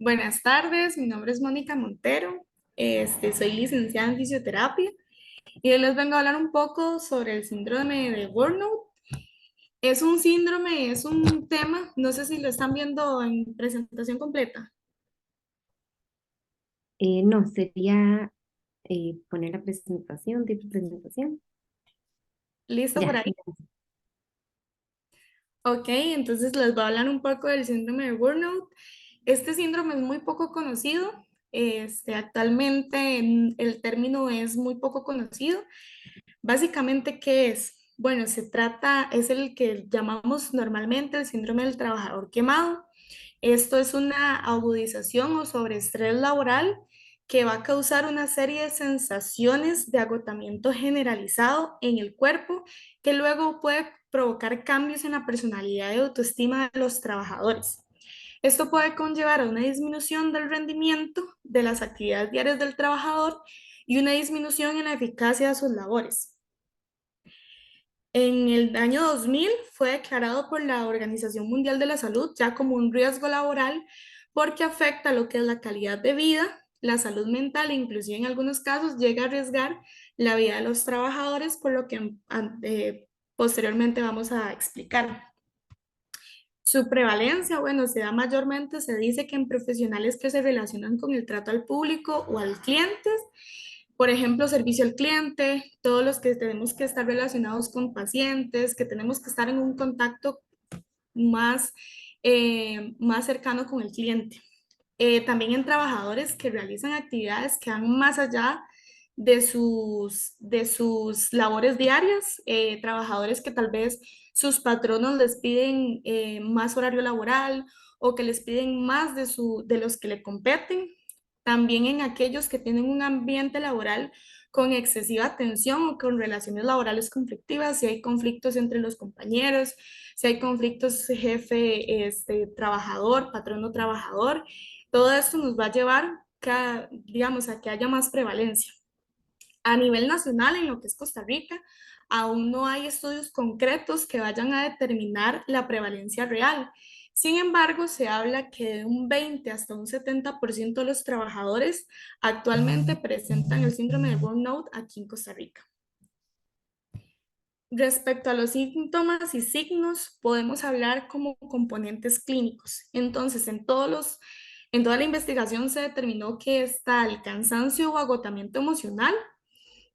Buenas tardes, mi nombre es Mónica Montero, soy licenciada en fisioterapia y hoy les vengo a hablar un poco sobre el síndrome de burnout. Es un síndrome, es un tema, no sé si lo están viendo en presentación completa. No, sería poner la presentación, tipo presentación. ¿Listo por Ya, ahí? Ok, entonces les voy a hablar un poco del síndrome de burnout. Este síndrome es muy poco conocido. Actualmente el término es muy poco conocido. Básicamente, ¿qué es? Bueno, es el que llamamos normalmente el síndrome del trabajador quemado. Esto es una agudización o sobreestrés laboral que va a causar una serie de sensaciones de agotamiento generalizado en el cuerpo que luego puede provocar cambios en la personalidad y autoestima de los trabajadores. Esto puede conllevar a una disminución del rendimiento de las actividades diarias del trabajador y una disminución en la eficacia de sus labores. En el año 2000 fue declarado por la Organización Mundial de la Salud ya como un riesgo laboral porque afecta lo que es la calidad de vida, la salud mental e inclusive en algunos casos llega a arriesgar la vida de los trabajadores, por lo que posteriormente vamos a explicar. Su prevalencia, bueno, se da mayormente, se dice que en profesionales que se relacionan con el trato al público o al cliente, por ejemplo, servicio al cliente, todos los que tenemos que estar relacionados con pacientes, que tenemos que estar en un contacto más, más cercano con el cliente. También en trabajadores que realizan actividades que van más allá de sus labores diarias, trabajadores que tal vez sus patronos les piden más horario laboral o que les piden más de los que le competen. También en aquellos que tienen un ambiente laboral con excesiva tensión o con relaciones laborales conflictivas, si hay conflictos entre los compañeros, si hay conflictos jefe, trabajador, patrono trabajador, todo esto nos va a llevar, digamos, a que haya más prevalencia. A nivel nacional, en lo que es Costa Rica, aún no hay estudios concretos que vayan a determinar la prevalencia real. Sin embargo, se habla que de un 20 hasta un 70% de los trabajadores actualmente presentan el síndrome de burnout aquí en Costa Rica. Respecto a los síntomas y signos, podemos hablar como componentes clínicos. Entonces, en toda la investigación se determinó que está el cansancio o agotamiento emocional,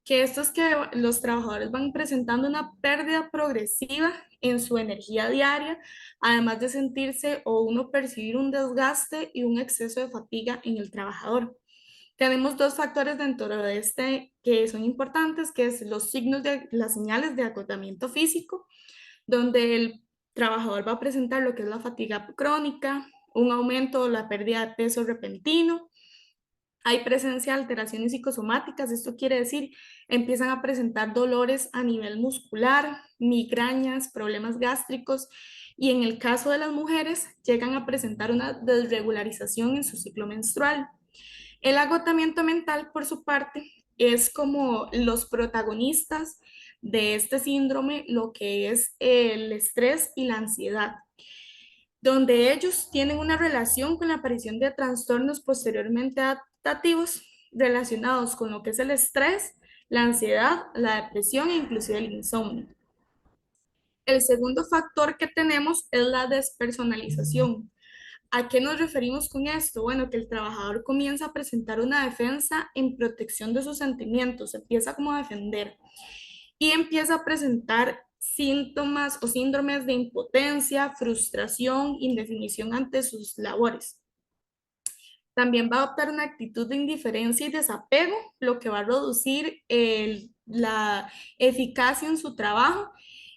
que esto es que los trabajadores van presentando una pérdida progresiva en su energía diaria, además de sentirse o uno percibir un desgaste y un exceso de fatiga en el trabajador. Tenemos dos factores dentro de este que son importantes, que es los signos de las señales de agotamiento físico, donde el trabajador va a presentar lo que es la fatiga crónica, un aumento o la pérdida de peso repentino. Hay presencia de alteraciones psicosomáticas, esto quiere decir, empiezan a presentar dolores a nivel muscular, migrañas, problemas gástricos y en el caso de las mujeres llegan a presentar una desregularización en su ciclo menstrual. El agotamiento mental, por su parte, es como los protagonistas de este síndrome, lo que es el estrés y la ansiedad, donde ellos tienen una relación con la aparición de trastornos posteriormente adaptativos relacionados con lo que es el estrés, la ansiedad, la depresión e inclusive el insomnio. El segundo factor que tenemos es la despersonalización. ¿A qué nos referimos con esto? Bueno, que el trabajador comienza a presentar una defensa en protección de sus sentimientos, empieza como a defender y empieza a presentar síntomas o síndromes de impotencia, frustración, indefinición ante sus labores. También va a adoptar una actitud de indiferencia y desapego, lo que va a reducir la eficacia en su trabajo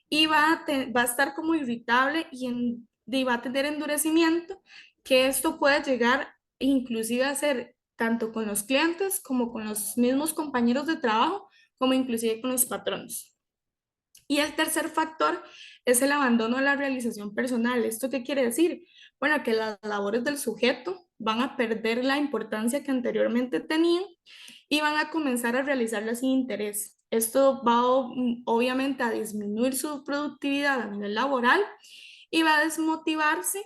y va a estar como irritable y va a tener endurecimiento, que esto puede llegar inclusive a ser tanto con los clientes como con los mismos compañeros de trabajo, como inclusive con los patronos. Y el tercer factor es el abandono de la realización personal. ¿Esto qué quiere decir? Bueno, que las labores del sujeto van a perder la importancia que anteriormente tenían y van a comenzar a realizarlas sin interés. Esto va obviamente a disminuir su productividad a nivel laboral y va a desmotivarse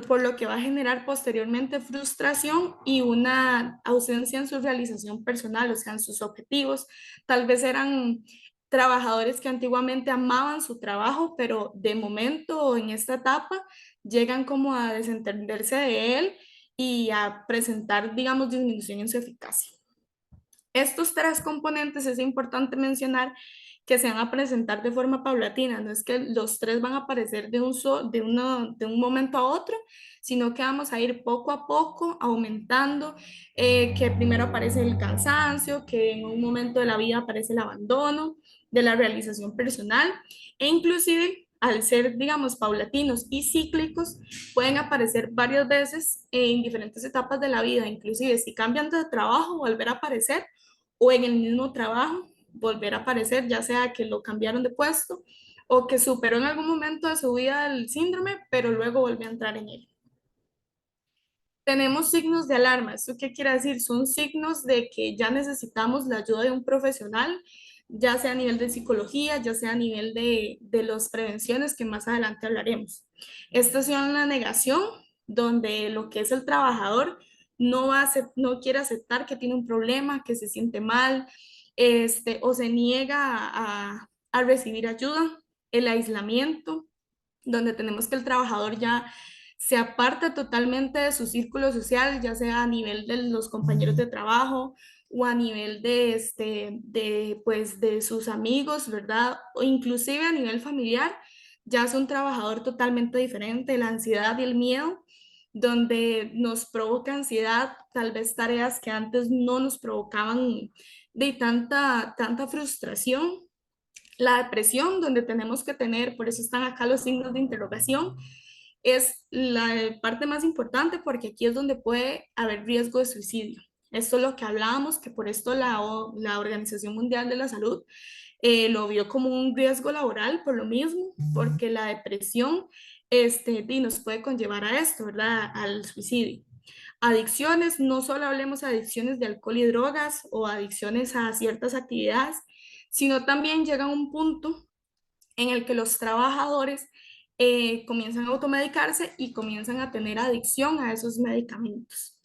por lo que va a generar posteriormente frustración y una ausencia en su realización personal, o sea, en sus objetivos. Tal vez eran trabajadores que antiguamente amaban su trabajo, pero de momento o en esta etapa llegan como a desentenderse de él y a presentar, digamos, disminución en su eficacia. Estos tres componentes es importante mencionar que se van a presentar de forma paulatina, no es que los tres van a aparecer de un momento a otro, sino que vamos a ir poco a poco aumentando, que primero aparece el cansancio, que en un momento de la vida aparece el abandono de la realización personal e inclusive al ser, digamos, paulatinos y cíclicos, pueden aparecer varias veces en diferentes etapas de la vida, inclusive si cambian de trabajo, volver a aparecer o en el mismo trabajo volver a aparecer, ya sea que lo cambiaron de puesto o que superó en algún momento de su vida el síndrome, pero luego volvió a entrar en él. Tenemos signos de alarma. ¿Esto qué quiere decir? Son signos de que ya necesitamos la ayuda de un profesional, ya sea a nivel de psicología, ya sea a nivel de las prevenciones que más adelante hablaremos. Estas son la negación, donde lo que es el trabajador no quiere aceptar que tiene un problema, que se siente mal, o se niega a recibir ayuda, el aislamiento, donde tenemos que el trabajador ya se aparta totalmente de su círculo social, ya sea a nivel de los compañeros de trabajo o a nivel pues, de sus amigos, ¿verdad? O inclusive a nivel familiar, ya es un trabajador totalmente diferente, la ansiedad y el miedo, donde nos provoca ansiedad, tal vez tareas que antes no nos provocaban de tanta frustración, la depresión, donde tenemos que tener, por eso están acá los signos de interrogación, es la parte más importante porque aquí es donde puede haber riesgo de suicidio. Esto es lo que hablábamos, que por esto la Organización Mundial de la Salud lo vio como un riesgo laboral por lo mismo, porque la depresión nos puede conllevar a esto, ¿verdad? Al suicidio. Adicciones, no solo hablemos de adicciones de alcohol y drogas o adicciones a ciertas actividades, sino también llega un punto en el que los trabajadores comienzan a automedicarse y comienzan a tener adicción a esos medicamentos.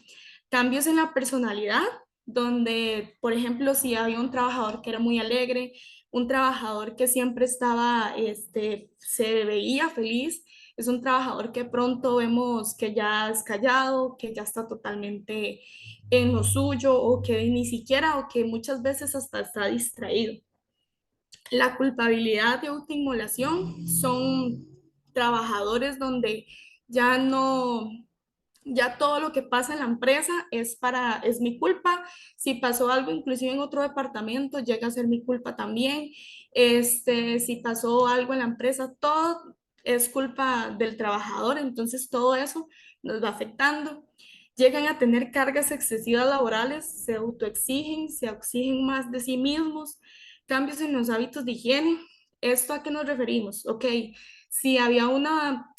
Cambios en la personalidad, donde, por ejemplo, si había un trabajador que era muy alegre, un trabajador que siempre se veía feliz, es un trabajador que pronto vemos que ya es callado, que ya está totalmente en lo suyo o que ni siquiera o que muchas veces hasta está distraído. La culpabilidad de autoinmolación son trabajadores donde ya no, ya todo lo que pasa en la empresa es mi culpa. Si pasó algo inclusive en otro departamento, llega a ser mi culpa también. Si pasó algo en la empresa, todo es culpa del trabajador, entonces todo eso nos va afectando. Llegan a tener cargas excesivas laborales, se autoexigen, se exigen más de sí mismos, cambios en los hábitos de higiene. ¿Esto a qué nos referimos? Ok, si había una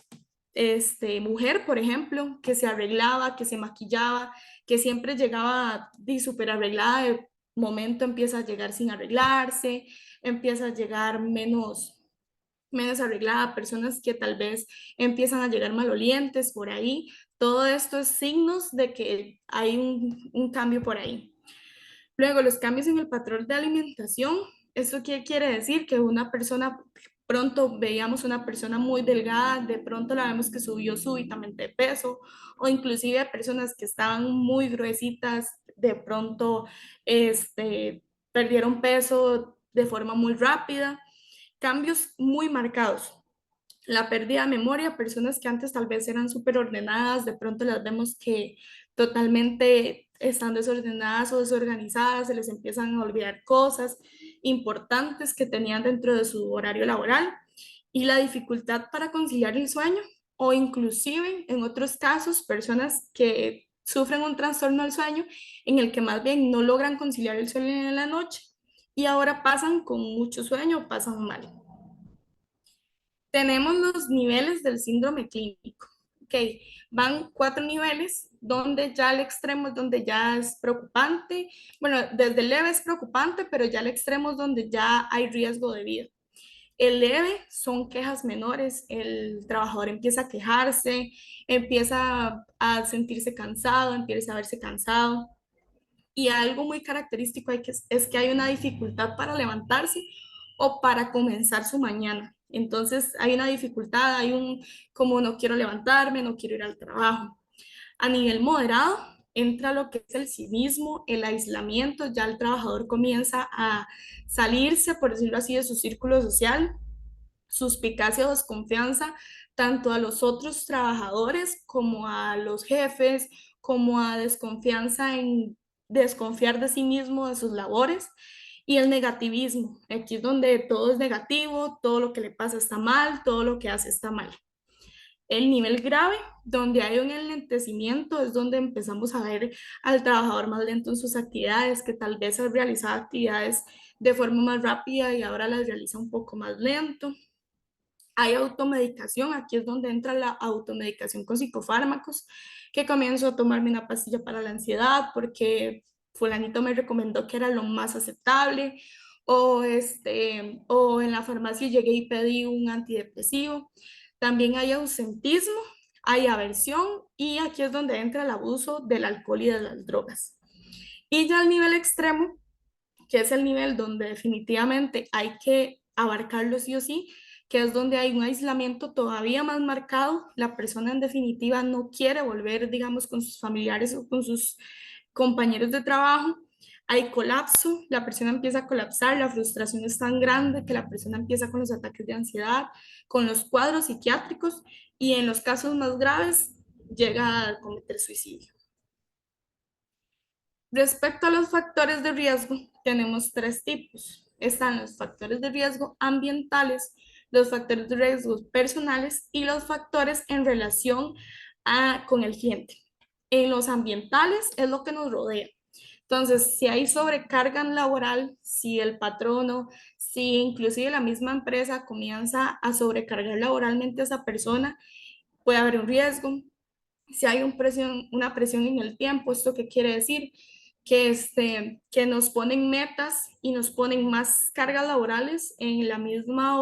mujer, por ejemplo, que se arreglaba, que se maquillaba, que siempre llegaba súper arreglada, de momento empieza a llegar sin arreglarse, empieza a llegar menos arreglada, personas que tal vez empiezan a llegar malolientes por ahí. Todo esto es signos de que hay un cambio por ahí. Luego, los cambios en el patrón de alimentación. ¿Eso qué quiere decir? Que una persona, pronto veíamos una persona muy delgada, de pronto la vemos que subió súbitamente de peso, o inclusive personas que estaban muy gruesitas, de pronto perdieron peso de forma muy rápida. Cambios muy marcados. La pérdida de memoria, personas que antes tal vez eran súper ordenadas, de pronto las vemos que totalmente están desordenadas o desorganizadas, se les empiezan a olvidar cosas importantes que tenían dentro de su horario laboral y la dificultad para conciliar el sueño o inclusive en otros casos personas que sufren un trastorno del sueño en el que más bien no logran conciliar el sueño en la noche y ahora pasan con mucho sueño, pasan mal. Tenemos los niveles del síndrome clínico. Ok, van 4 niveles, donde ya el extremo es donde ya es preocupante. Bueno, desde leve es preocupante, pero ya el extremo es donde ya hay riesgo de vida. El leve son quejas menores, el trabajador empieza a quejarse, empieza a sentirse cansado, empieza a verse cansado. Y algo muy característico es que hay una dificultad para levantarse o para comenzar su mañana. Entonces hay una dificultad, hay un como no quiero levantarme, no quiero ir al trabajo. A nivel moderado entra lo que es el cinismo, el aislamiento, ya el trabajador comienza a salirse, por decirlo así, de su círculo social, suspicacia o desconfianza tanto a los otros trabajadores como a los jefes, como a desconfianza en desconfiar de sí mismo, de sus labores, y el negativismo. Aquí es donde todo es negativo, todo lo que le pasa está mal, todo lo que hace está mal. El nivel grave, donde hay un enlentecimiento, es donde empezamos a ver al trabajador más lento en sus actividades, que tal vez realizaba actividades de forma más rápida y ahora las realiza un poco más lento. Hay automedicación, aquí es donde entra la automedicación con psicofármacos, que comienzo a tomarme una pastilla para la ansiedad porque fulanito me recomendó que era lo más aceptable, o en la farmacia llegué y pedí un antidepresivo. También hay ausentismo, hay aversión y aquí es donde entra el abuso del alcohol y de las drogas. Y ya al nivel extremo, que es el nivel donde definitivamente hay que abarcarlo sí o sí, que es donde hay un aislamiento todavía más marcado. La persona en definitiva no quiere volver, digamos, con sus familiares o con sus compañeros de trabajo. Hay colapso, la persona empieza a colapsar, la frustración es tan grande que la persona empieza con los ataques de ansiedad, con los cuadros psiquiátricos y en los casos más graves llega a cometer suicidio. Respecto a los factores de riesgo, tenemos tres tipos. Están los factores de riesgo ambientales, los factores de riesgo personales y los factores en relación con el cliente. En los ambientales es lo que nos rodea. Entonces, si hay sobrecarga laboral, si el patrono, si inclusive la misma empresa comienza a sobrecargar laboralmente a esa persona, puede haber un riesgo. Si hay una presión en el tiempo, ¿esto qué quiere decir? Que nos ponen metas y nos ponen más cargas laborales en la misma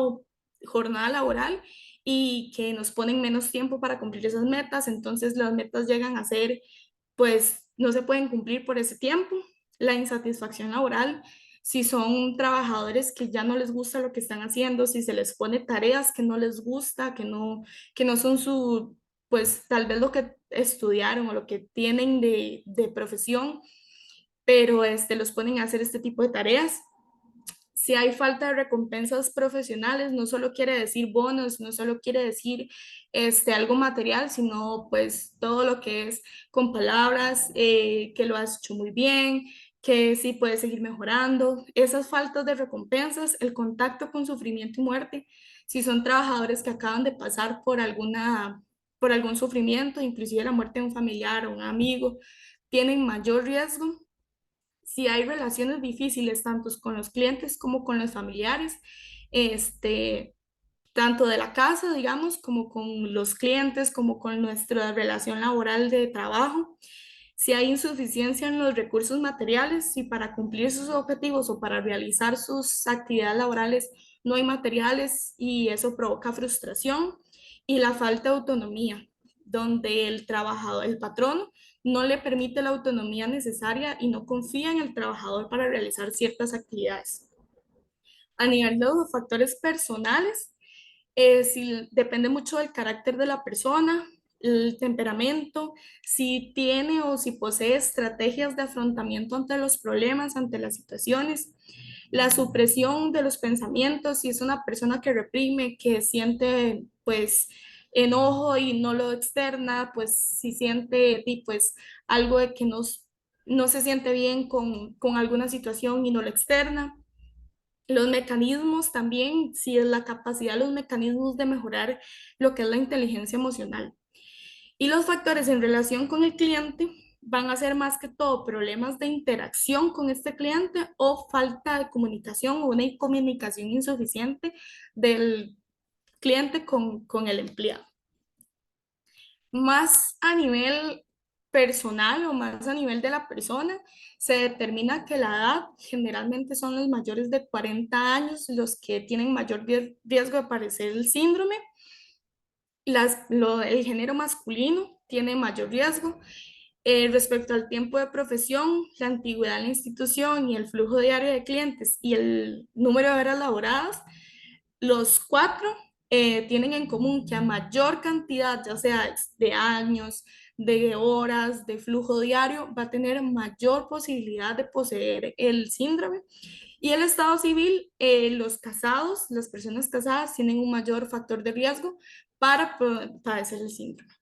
jornada laboral y que nos ponen menos tiempo para cumplir esas metas, entonces las metas llegan a ser, pues no se pueden cumplir por ese tiempo. La insatisfacción laboral, si son trabajadores que ya no les gusta lo que están haciendo, si se les pone tareas que no les gusta, que no son su, pues tal vez lo que estudiaron o lo que tienen de profesión, pero los ponen a hacer este tipo de tareas. Si hay falta de recompensas profesionales, no solo quiere decir bonos, no solo quiere decir algo material, sino pues todo lo que es con palabras, que lo has hecho muy bien, que sí puedes seguir mejorando. Esas faltas de recompensas, el contacto con sufrimiento y muerte, si son trabajadores que acaban de pasar por algún sufrimiento, inclusive la muerte de un familiar o un amigo, tienen mayor riesgo. Si hay relaciones difíciles tanto con los clientes como con los familiares, este, tanto de la casa, digamos, como con los clientes, como con nuestra relación laboral de trabajo. Si hay insuficiencia en los recursos materiales, si para cumplir sus objetivos o para realizar sus actividades laborales no hay materiales y eso provoca frustración y la falta de autonomía, donde el trabajador, el patrón, no le permite la autonomía necesaria y no confía en el trabajador para realizar ciertas actividades. A nivel de los factores personales, si depende mucho del carácter de la persona, el temperamento, si tiene o si posee estrategias de afrontamiento ante los problemas, ante las situaciones, la supresión de los pensamientos, si es una persona que reprime, que siente pues enojo y no lo externa, pues si siente pues algo de que no se siente bien con alguna situación y no lo externa. Los mecanismos también, si es la capacidad, los mecanismos de mejorar lo que es la inteligencia emocional. Y los factores en relación con el cliente van a ser más que todo problemas de interacción con este cliente o falta de comunicación o una comunicación insuficiente del cliente con el empleado. Más a nivel personal o más a nivel de la persona, se determina que la edad generalmente son los mayores de 40 años los que tienen mayor riesgo de padecer el síndrome. El género masculino tiene mayor riesgo. Respecto al tiempo de profesión, la antigüedad en la institución y el flujo diario de clientes y el número de horas laboradas, los cuatro tienen en común que a mayor cantidad, ya sea de años, de horas, de flujo diario, va a tener mayor posibilidad de poseer el síndrome. Y el estado civil, los casados, las personas casadas tienen un mayor factor de riesgo para padecer el síndrome.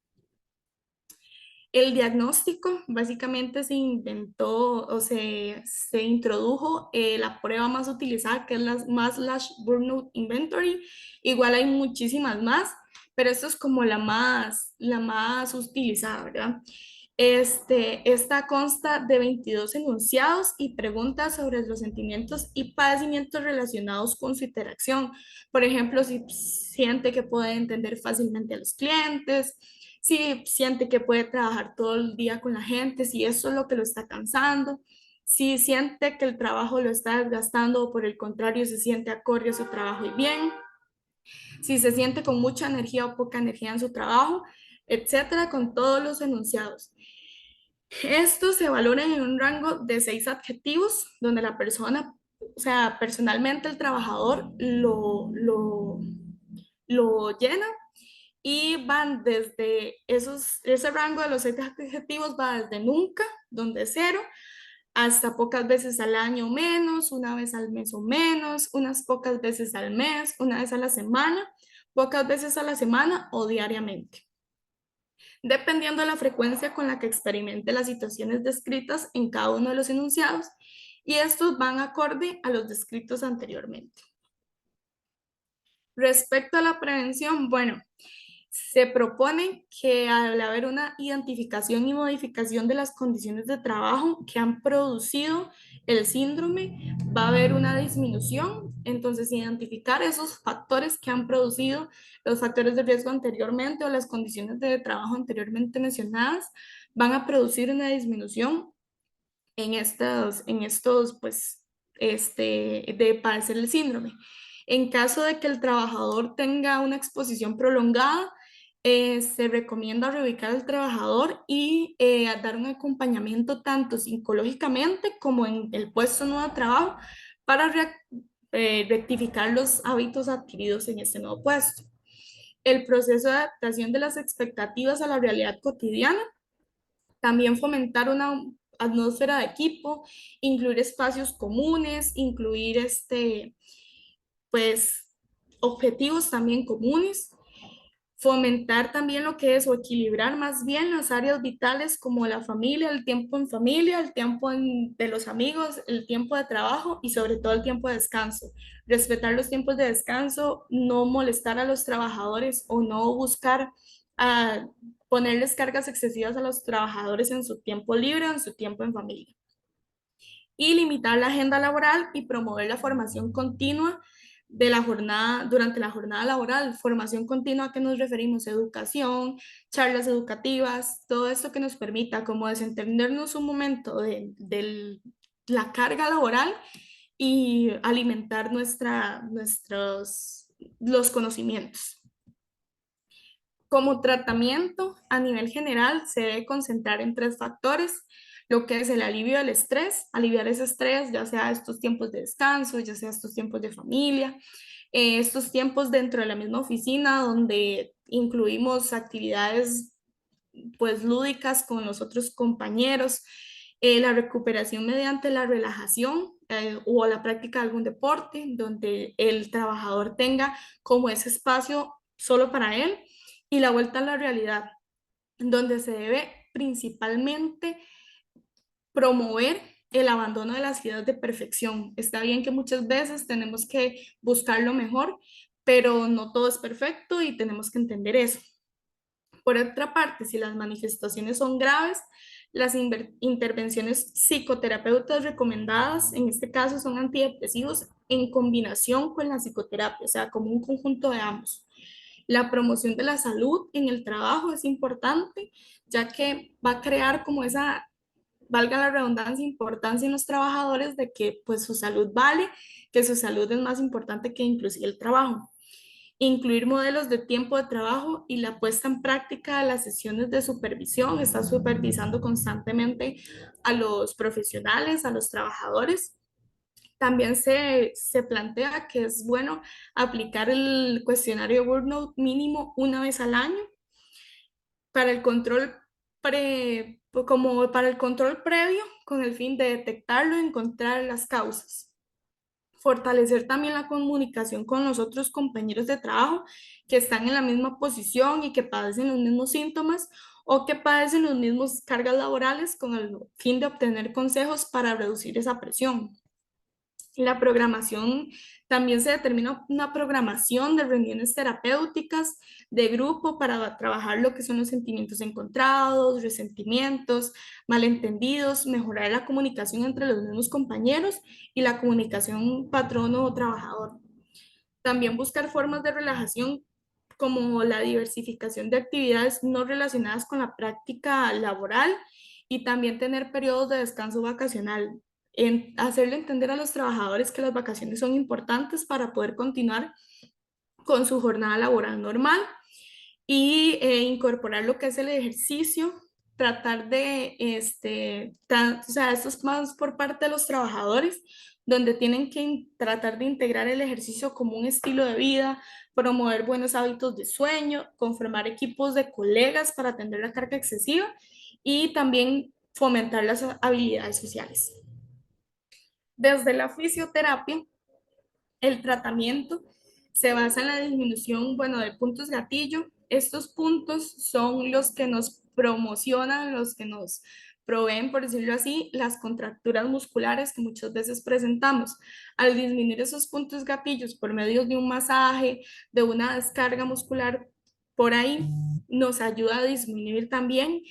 El diagnóstico básicamente se inventó o se introdujo la prueba más utilizada, que es la Maslach Burnout Inventory. Igual hay muchísimas más, pero esto es como la más utilizada, ¿verdad? Esta consta de 22 enunciados y preguntas sobre los sentimientos y padecimientos relacionados con su interacción. Por ejemplo, si siente que puede entender fácilmente a los clientes, si siente que puede trabajar todo el día con la gente, si eso es lo que lo está cansando, si siente que el trabajo lo está desgastando o por el contrario se siente acorde a su trabajo y bien, si se siente con mucha energía o poca energía en su trabajo, etcétera, con todos los enunciados. Estos se valoran en un rango de 6 adjetivos, donde la persona, o sea, personalmente el trabajador lo llena y van desde ese rango de los 6 adjetivos va desde nunca, donde es cero, hasta pocas veces al año menos, una vez al mes o menos, unas pocas veces al mes, una vez a la semana, pocas veces a la semana o diariamente, dependiendo de la frecuencia con la que experimente las situaciones descritas en cada uno de los enunciados, y estos van acorde a los descritos anteriormente. Respecto a la prevención, bueno, se propone que al haber una identificación y modificación de las condiciones de trabajo que han producido el síndrome, va a haber una disminución. Entonces, identificar esos factores que han producido los factores de riesgo anteriormente o las condiciones de trabajo anteriormente mencionadas van a producir una disminución pues, de padecer el síndrome. En caso de que el trabajador tenga una exposición prolongada, se recomienda reubicar al trabajador y dar un acompañamiento tanto psicológicamente como en el puesto nuevo de trabajo para rectificar los hábitos adquiridos en este nuevo puesto. El proceso de adaptación de las expectativas a la realidad cotidiana, también fomentar una atmósfera de equipo, incluir espacios comunes, incluir pues, objetivos también comunes, fomentar también lo que es o equilibrar más bien las áreas vitales como la familia, el tiempo en familia, el tiempo de los amigos, el tiempo de trabajo y sobre todo el tiempo de descanso. Respetar los tiempos de descanso, no molestar a los trabajadores o no buscar a ponerles cargas excesivas a los trabajadores en su tiempo libre o en su tiempo en familia. Y limitar la agenda laboral y promover la formación continua de la jornada, durante la jornada laboral. Formación continua, ¿a qué nos referimos? Educación, charlas educativas, todo esto que nos permita como desentendernos un momento de la carga laboral y alimentar los conocimientos. Como tratamiento a nivel general se debe concentrar en 3 factores: lo que es el alivio del estrés, aliviar ese estrés, ya sea estos tiempos de descanso, ya sea estos tiempos de familia, estos tiempos dentro de la misma oficina donde incluimos actividades pues lúdicas con los otros compañeros, la recuperación mediante la relajación o la práctica de algún deporte, donde el trabajador tenga como ese espacio solo para él, y la vuelta a la realidad, donde se debe principalmente promover el abandono de las ideas de perfección. Está bien que muchas veces tenemos que buscar lo mejor, pero no todo es perfecto y tenemos que entender eso. Por otra parte, si las manifestaciones son graves, las intervenciones psicoterapeutas recomendadas, en este caso, son antidepresivos en combinación con la psicoterapia, o sea, como un conjunto de ambos. La promoción de la salud en el trabajo es importante, ya que va a crear como esa, valga la redundancia, importancia en los trabajadores de que pues su salud vale, que su salud es más importante que inclusive el trabajo. Incluir modelos de tiempo de trabajo y la puesta en práctica de las sesiones de supervisión. Está supervisando constantemente a los profesionales, a los trabajadores. También se plantea que es bueno aplicar el cuestionario Burnout mínimo una vez al año para el control como para el control previo con el fin de detectarlo y encontrar las causas. Fortalecer también la comunicación con los otros compañeros de trabajo que están en la misma posición y que padecen los mismos síntomas o que padecen los mismos cargas laborales con el fin de obtener consejos para reducir esa presión. La programación, también se determina una programación de reuniones terapéuticas de grupo para trabajar lo que son los sentimientos encontrados, resentimientos, malentendidos, mejorar la comunicación entre los mismos compañeros y la comunicación patrono-trabajador. También buscar formas de relajación como la diversificación de actividades no relacionadas con la práctica laboral y también tener periodos de descanso vacacional. En hacerle entender a los trabajadores que las vacaciones son importantes para poder continuar con su jornada laboral normal y incorporar lo que es el ejercicio, tratar de, o sea, esto es más por parte de los trabajadores, donde tienen que tratar de integrar el ejercicio como un estilo de vida, promover buenos hábitos de sueño, conformar equipos de colegas para atender la carga excesiva y también fomentar las habilidades sociales. Desde la fisioterapia, el tratamiento se basa en la disminución, bueno, de puntos gatillo. Estos puntos son los que nos promocionan, los que nos proveen, por decirlo así, las contracturas musculares que muchas veces presentamos. Al disminuir esos puntos gatillos por medio de un masaje, de una descarga muscular, por ahí nos ayuda a disminuir también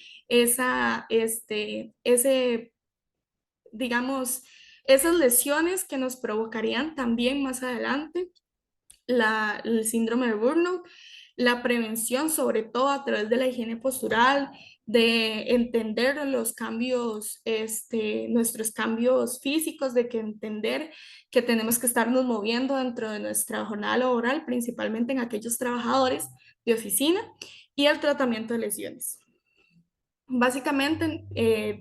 digamos, esas lesiones que nos provocarían también más adelante el síndrome de burnout, la prevención, sobre todo a través de la higiene postural, de entender los cambios, nuestros cambios físicos, de que entender que tenemos que estarnos moviendo dentro de nuestra jornada laboral, principalmente en aquellos trabajadores de oficina, y el tratamiento de lesiones. Básicamente,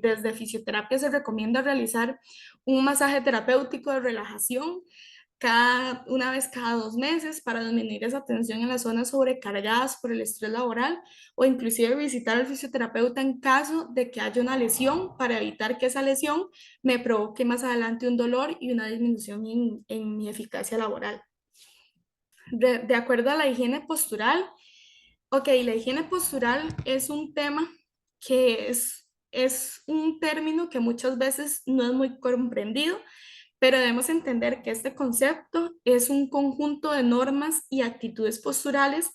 desde fisioterapia se recomienda realizar un masaje terapéutico de relajación una vez cada 2 meses para disminuir esa tensión en las zonas sobrecargadas por el estrés laboral o inclusive visitar al fisioterapeuta en caso de que haya una lesión para evitar que esa lesión me provoque más adelante un dolor y una disminución en mi eficacia laboral. De acuerdo a la higiene postural, ok, la higiene postural es un tema que es un término que muchas veces no es muy comprendido, pero debemos entender que este concepto es un conjunto de normas y actitudes posturales,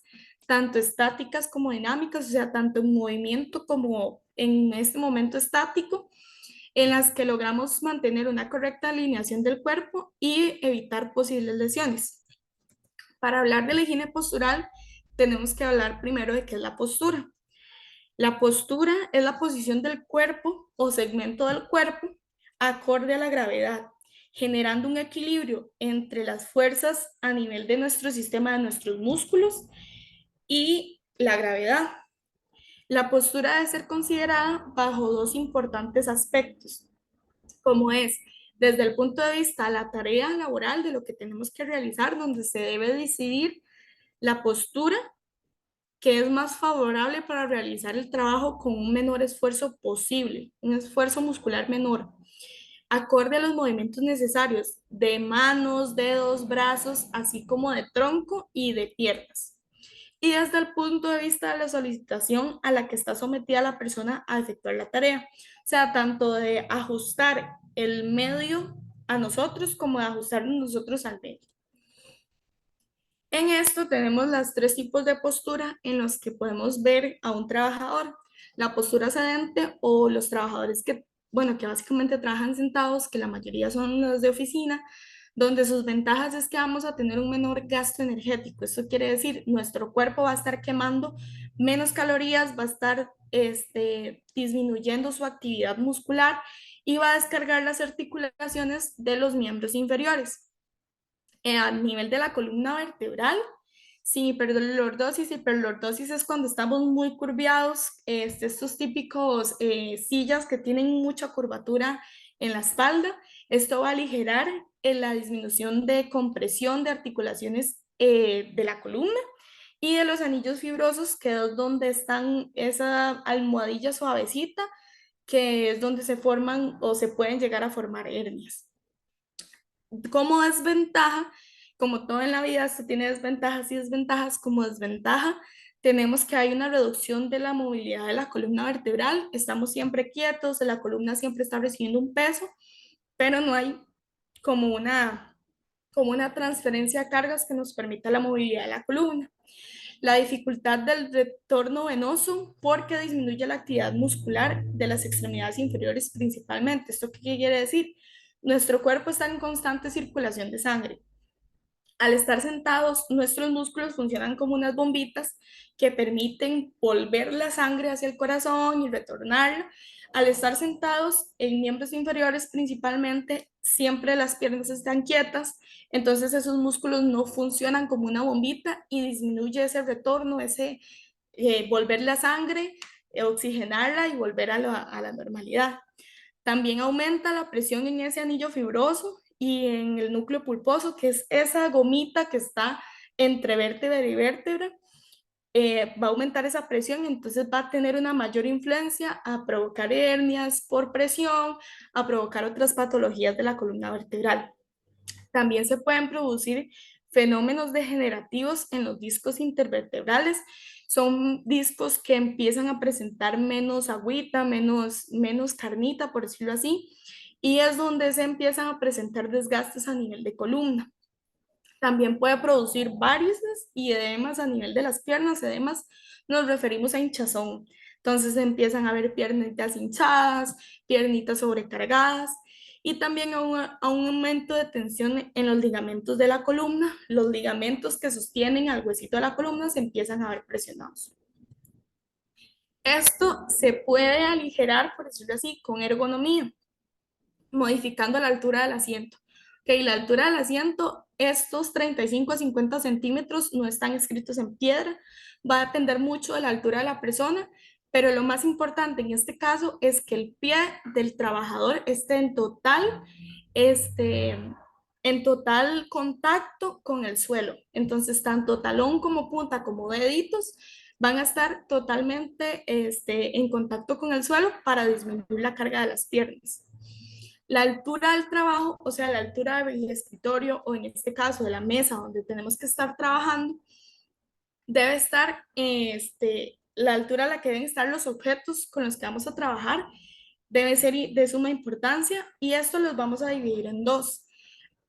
tanto estáticas como dinámicas, o sea, tanto en movimiento como en este momento estático, en las que logramos mantener una correcta alineación del cuerpo y evitar posibles lesiones. Para hablar de la higiene postural, tenemos que hablar primero de qué es la postura. La postura es la posición del cuerpo o segmento del cuerpo acorde a la gravedad, generando un equilibrio entre las fuerzas a nivel de nuestro sistema, de nuestros músculos y la gravedad. La postura debe ser considerada bajo dos importantes aspectos, como es desde el punto de vista de la tarea laboral de lo que tenemos que realizar, donde se debe decidir la postura que es más favorable para realizar el trabajo con un menor esfuerzo posible, un esfuerzo muscular menor, acorde a los movimientos necesarios de manos, dedos, brazos, así como de tronco y de piernas. Y desde el punto de vista de la solicitación a la que está sometida la persona a efectuar la tarea, o sea, tanto de ajustar el medio a nosotros como de ajustarnos nosotros al medio. En esto tenemos los tres tipos de postura en los que podemos ver a un trabajador. La postura sedente o los trabajadores que, bueno, que básicamente trabajan sentados, que la mayoría son los de oficina, donde sus ventajas es que vamos a tener un menor gasto energético. Esto quiere decir, nuestro cuerpo va a estar quemando menos calorías, va a estar disminuyendo su actividad muscular y va a descargar las articulaciones de los miembros inferiores. A nivel de la columna vertebral, sin hiperlordosis es cuando estamos muy curviados, estos típicos sillas que tienen mucha curvatura en la espalda. Esto va a aligerar la disminución de compresión de articulaciones de la columna y de los anillos fibrosos, que es donde están esa almohadilla suavecita, que es donde se forman o se pueden llegar a formar hernias. Como desventaja, como todo en la vida, se tiene desventajas y desventajas. Como desventaja, tenemos que hay una reducción de la movilidad de la columna vertebral. Estamos siempre quietos, la columna siempre está recibiendo un peso, pero no hay como como una transferencia de cargas que nos permita la movilidad de la columna. La dificultad del retorno venoso porque disminuye la actividad muscular de las extremidades inferiores principalmente. ¿Esto qué quiere decir? Nuestro cuerpo está en constante circulación de sangre. Al estar sentados, nuestros músculos funcionan como unas bombitas que permiten volver la sangre hacia el corazón y retornarla. Al estar sentados en miembros inferiores principalmente, siempre las piernas están quietas, entonces esos músculos no funcionan como una bombita y disminuye ese retorno, ese volver la sangre, oxigenarla y volver a la normalidad. También aumenta la presión en ese anillo fibroso y en el núcleo pulposo, que es esa gomita que está entre vértebra y vértebra. Va a aumentar esa presión, entonces va a tener una mayor influencia a provocar hernias por presión, a provocar otras patologías de la columna vertebral. También se pueden producir fenómenos degenerativos en los discos intervertebrales. Son discos que empiezan a presentar menos agüita, menos carnita, por decirlo así, y es donde se empiezan a presentar desgastes a nivel de columna. También puede producir varices y edemas a nivel de las piernas. Edemas nos referimos a hinchazón. Entonces empiezan a haber piernitas hinchadas, piernitas sobrecargadas y también a un aumento de tensión en los ligamentos de la columna. Los ligamentos que sostienen al huesito de la columna se empiezan a ver presionados. Esto se puede aligerar, por decirlo así, con ergonomía, modificando la altura del asiento. Ok, la altura del asiento, estos 35 a 50 centímetros no están escritos en piedra, va a depender mucho de la altura de la persona, pero lo más importante en este caso es que el pie del trabajador esté este, en total contacto con el suelo. Entonces, tanto talón como punta como deditos van a estar totalmente en contacto con el suelo para disminuir la carga de las piernas. La altura del trabajo, o sea, la altura del escritorio o en este caso de la mesa donde tenemos que estar trabajando, debe estar la altura a la que deben estar los objetos con los que vamos a trabajar, debe ser de suma importancia y esto los vamos a dividir en dos.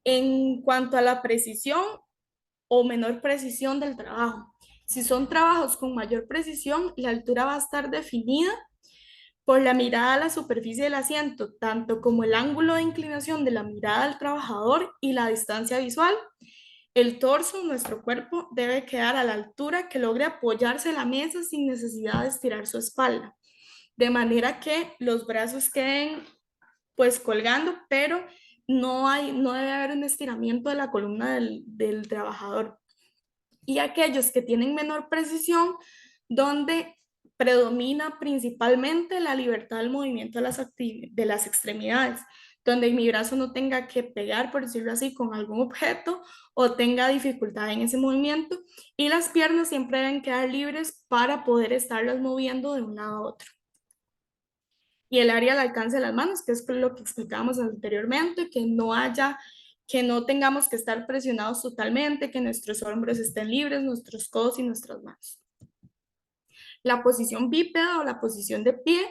En cuanto a la precisión o menor precisión del trabajo. Si son trabajos con mayor precisión, la altura va a estar definida por la mirada a la superficie del asiento, tanto como el ángulo de inclinación de la mirada del trabajador y la distancia visual. El torso, nuestro cuerpo, debe quedar a la altura que logre apoyarse en la mesa sin necesidad de estirar su espalda, de manera que los brazos queden pues colgando, pero no debe haber un estiramiento de la columna del trabajador. Y aquellos que tienen menor precisión, donde predomina principalmente la libertad del movimiento de las extremidades, donde mi brazo no tenga que pegar, por decirlo así, con algún objeto o tenga dificultad en ese movimiento, y las piernas siempre deben quedar libres para poder estarlas moviendo de un lado a otro. Y el área al alcance de las manos, que es lo que explicábamos anteriormente, que no tengamos que estar presionados totalmente, que nuestros hombros estén libres, nuestros codos y nuestras manos. La posición bípeda o la posición de pie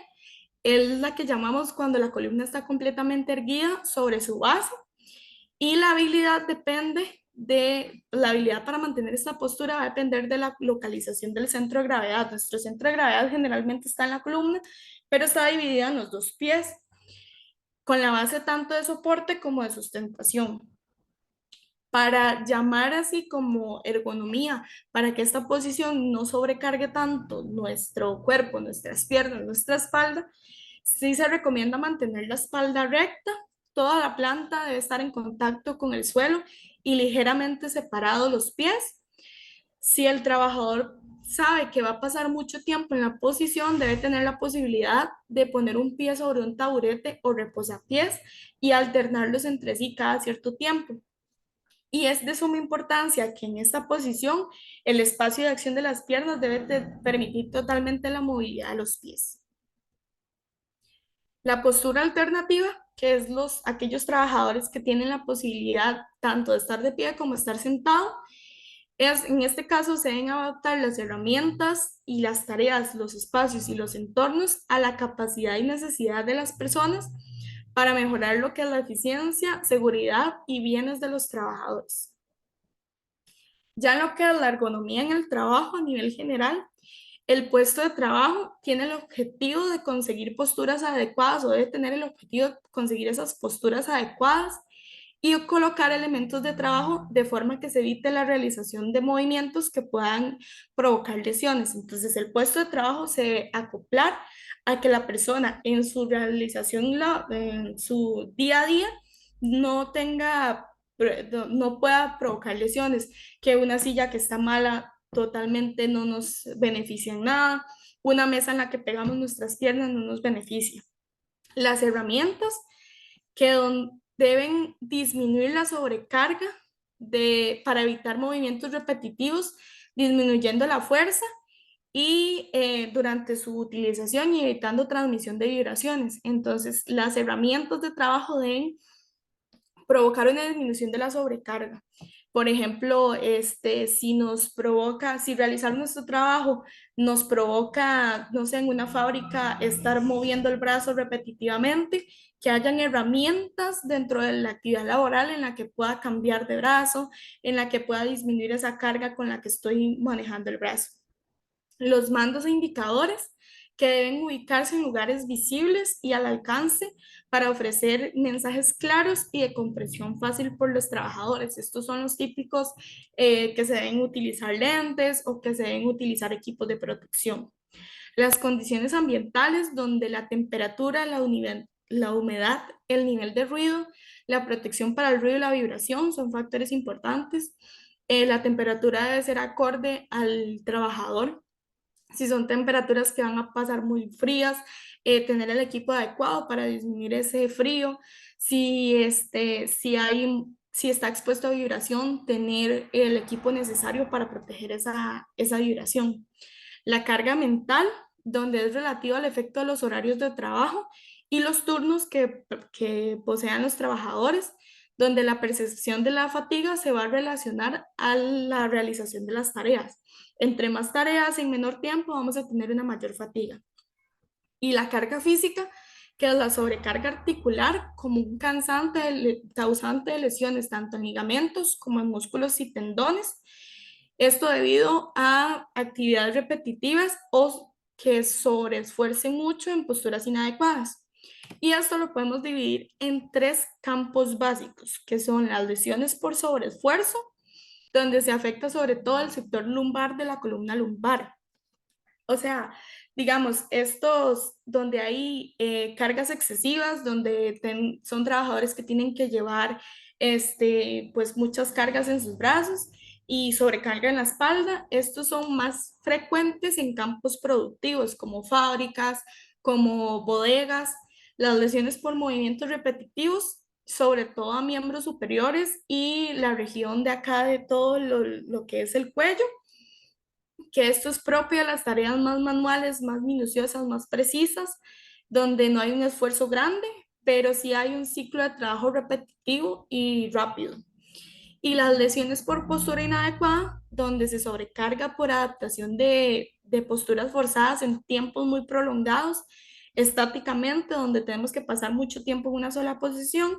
es la que llamamos cuando la columna está completamente erguida sobre su base y la habilidad para mantener esta postura va a depender de la localización del centro de gravedad. Nuestro centro de gravedad generalmente está en la columna, pero está dividida en los dos pies, con la base tanto de soporte como de sustentación. Para llamar así como ergonomía, para que esta posición no sobrecargue tanto nuestro cuerpo, nuestras piernas, nuestra espalda, sí se recomienda mantener la espalda recta. Toda la planta debe estar en contacto con el suelo y ligeramente separados los pies. Si el trabajador sabe que va a pasar mucho tiempo en la posición, debe tener la posibilidad de poner un pie sobre un taburete o reposapiés y alternarlos entre sí cada cierto tiempo. Y es de suma importancia que en esta posición el espacio de acción de las piernas debe permitir totalmente la movilidad de los pies. La postura alternativa, que es aquellos trabajadores que tienen la posibilidad tanto de estar de pie como estar sentado, en este caso se deben adaptar las herramientas y las tareas, los espacios y los entornos a la capacidad y necesidad de las personas para mejorar lo que es la eficiencia, seguridad y bienes de los trabajadores. Ya en lo que es la ergonomía en el trabajo a nivel general, el puesto de trabajo tiene el objetivo de conseguir posturas adecuadas o debe tener el objetivo de conseguir esas posturas adecuadas y colocar elementos de trabajo de forma que se evite la realización de movimientos que puedan provocar lesiones. Entonces, el puesto de trabajo se debe acoplar a que la persona en su realización, en su día a día, no tenga, no pueda provocar lesiones, que una silla que está mala totalmente no nos beneficia en nada, una mesa en la que pegamos nuestras piernas no nos beneficia. Las herramientas que deben disminuir la sobrecarga para evitar movimientos repetitivos, disminuyendo la fuerza y durante su utilización y evitando transmisión de vibraciones. Entonces, las herramientas de trabajo deben provocar una disminución de la sobrecarga. Por ejemplo, si realizar nuestro trabajo nos provoca, no sé, en una fábrica estar moviendo el brazo repetitivamente, que hayan herramientas dentro de la actividad laboral en la que pueda cambiar de brazo, en la que pueda disminuir esa carga con la que estoy manejando el brazo. Los mandos e indicadores que deben ubicarse en lugares visibles y al alcance para ofrecer mensajes claros y de comprensión fácil por los trabajadores. Estos son los típicos que se deben utilizar lentes o que se deben utilizar equipos de protección. Las condiciones ambientales donde la temperatura, la humedad, el nivel de ruido, la protección para el ruido y la vibración son factores importantes. La temperatura debe ser acorde al trabajador. Si son temperaturas que van a pasar muy frías, tener el equipo adecuado para disminuir ese frío. Si está expuesto a vibración, tener el equipo necesario para proteger esa vibración. La carga mental, donde es relativo al efecto de los horarios de trabajo y los turnos que posean los trabajadores, donde la percepción de la fatiga se va a relacionar a la realización de las tareas. Entre más tareas en menor tiempo vamos a tener una mayor fatiga. Y la carga física, que es la sobrecarga articular como un causante de lesiones tanto en ligamentos como en músculos y tendones. Esto debido a actividades repetitivas o que sobreesfuercen mucho en posturas inadecuadas. Y esto lo podemos dividir en tres campos básicos, que son las lesiones por sobreesfuerzo, donde se afecta sobre todo el sector lumbar de la columna lumbar. O sea, digamos, estos donde hay cargas excesivas, donde son trabajadores que tienen que llevar pues muchas cargas en sus brazos y sobrecarga en la espalda, estos son más frecuentes en campos productivos como fábricas, como bodegas, las lesiones por movimientos repetitivos, sobre todo a miembros superiores y la región de acá de todo lo que es el cuello, que esto es propio de las tareas más manuales, más minuciosas, más precisas, donde no hay un esfuerzo grande, pero sí hay un ciclo de trabajo repetitivo y rápido. Y las lesiones por postura inadecuada, donde se sobrecarga por adaptación de posturas forzadas en tiempos muy prolongados, estáticamente, donde tenemos que pasar mucho tiempo en una sola posición,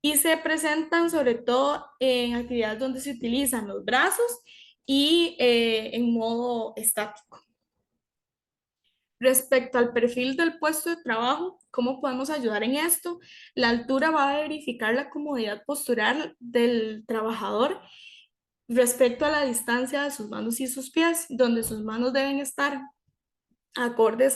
y se presentan sobre todo en actividades donde se utilizan los brazos y en modo estático. Respecto al perfil del puesto de trabajo, ¿cómo podemos ayudar en esto? La altura va a verificar la comodidad postural del trabajador respecto a la distancia de sus manos y sus pies, donde sus manos deben estar acordes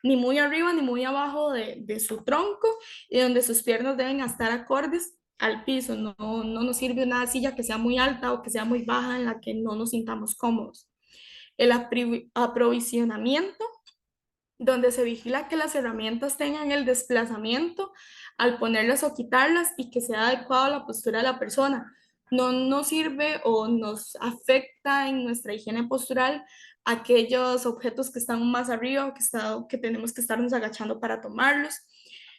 ni muy arriba ni muy abajo de su tronco, y donde sus piernas deben estar acordes al piso. No, no nos sirve una silla que sea muy alta o que sea muy baja en la que no nos sintamos cómodos. El aprovisionamiento, donde se vigila que las herramientas tengan el desplazamiento al ponerlas o quitarlas y que sea adecuado a la postura de la persona. No nos sirve o nos afecta en nuestra higiene postural aquellos objetos que están más arriba o que tenemos que estarnos agachando para tomarlos.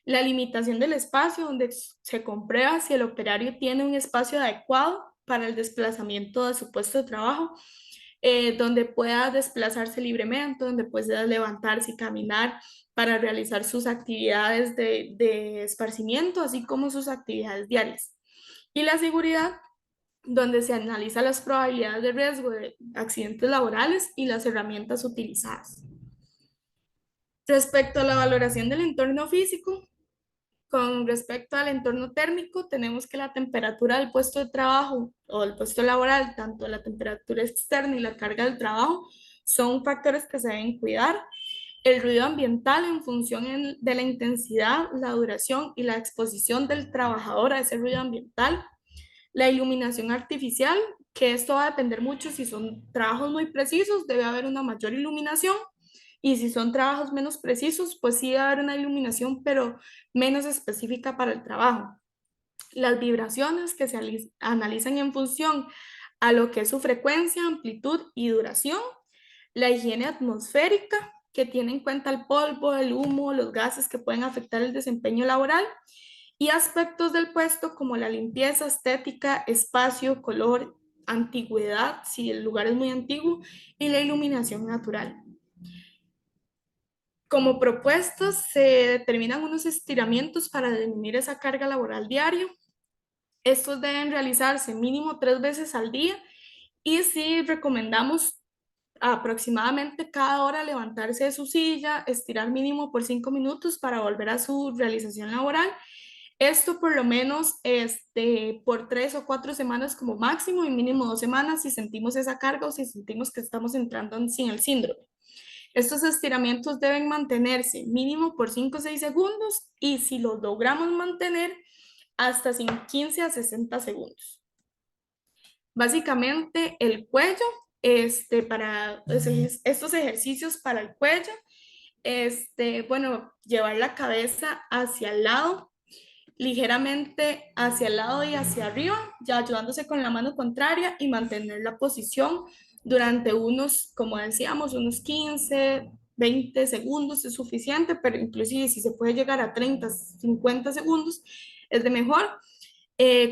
La limitación del espacio, donde se comprueba si el operario tiene un espacio adecuado para el desplazamiento de su puesto de trabajo, donde pueda desplazarse libremente, donde pueda levantarse y caminar para realizar sus actividades de esparcimiento, así como sus actividades diarias. Y la seguridad, donde se analiza las probabilidades de riesgo de accidentes laborales y las herramientas utilizadas. Respecto a la valoración del entorno físico, con respecto al entorno térmico, tenemos que la temperatura del puesto de trabajo o del puesto laboral, tanto la temperatura externa y la carga del trabajo, son factores que se deben cuidar. El ruido ambiental en función de la intensidad, la duración y la exposición del trabajador a ese ruido ambiental. La iluminación artificial, que esto va a depender mucho si son trabajos muy precisos, debe haber una mayor iluminación, y si son trabajos menos precisos, pues sí debe haber una iluminación, pero menos específica para el trabajo. Las vibraciones que se analizan en función a lo que es su frecuencia, amplitud y duración. La higiene atmosférica, que tiene en cuenta el polvo, el humo, los gases que pueden afectar el desempeño laboral, y aspectos del puesto como la limpieza, estética, espacio, color, antigüedad, si el lugar es muy antiguo, y la iluminación natural. Como propuestas, se determinan unos estiramientos para disminuir esa carga laboral diaria. Estos deben realizarse mínimo 3 veces al día, y sí recomendamos aproximadamente cada hora levantarse de su silla, estirar mínimo por 5 minutos para volver a su realización laboral. Esto por lo menos por 3 o 4 semanas como máximo, y mínimo 2 semanas si sentimos esa carga o si sentimos que estamos entrando sin el síndrome. Estos estiramientos deben mantenerse mínimo por 5 o 6 segundos, y si los logramos mantener, hasta 15 a 60 segundos. Básicamente el cuello, estos ejercicios para el cuello, bueno, llevar la cabeza hacia el lado, ligeramente hacia el lado y hacia arriba, ya ayudándose con la mano contraria, y mantener la posición durante unos, como decíamos, unos 15, 20 segundos es suficiente, pero inclusive si se puede llegar a 30, 50 segundos, es de mejor.